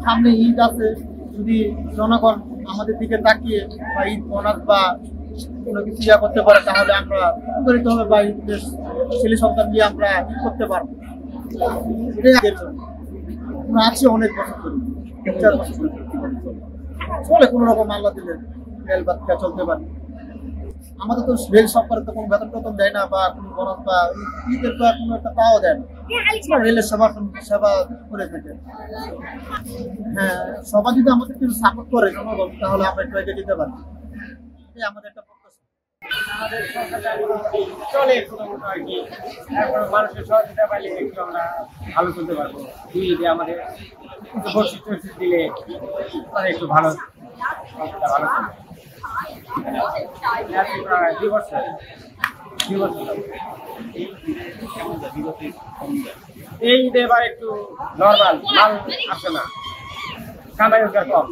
সামনে ঈদ আছে, যদি জনগণ আমাদের দিকে তাকিয়ে বা ঈদ বোনাস বা কোনো কিছু ইয়া করতে পারে, তাহলে আমরা উপকৃত হবে বা ঈদের ছেলে সন্তান দিয়ে আমরা ঈদ করতে পারবো। এটাই আগের জন্য আমরা আছি অনেক বছর ধরে, 4 বছর ধরে চলে কোনো রকম আল্লাহ দিলে রেল বাতিকা চলতে পারে। আমাদের তো রেল সরকার তো কোনো বেতন টেতন দেয় না বা কোনো বোনাস বা ঈদের তো কোনো একটা পাওয়া দেয় না। রেলের সেবা সেবা করে থাকে। হ্যাঁ, সবাই যদি আমাদের কিছু সাপোর্ট করে জনগণ, তাহলে আমরা একটু এগিয়ে দিতে পারি। এটাই আমাদের একটা প্রত্যাশা। আমাদের সংসারটা চলে মোটামুটি আর কি। তারপরে মানুষের সহযোগিতা পাইলে একটু আমরা ভালো চলতে পারবো। দুই ঈদে আমাদের একটু বর্ষিত টর্ষিত দিলে মানে একটু ভালো সংসারটা ভালো চলবে। আজকে প্রায় 2 বছর। এই ঈদে এবার একটু নর্মাল মাল আসে না, কামাই রোজগার কম।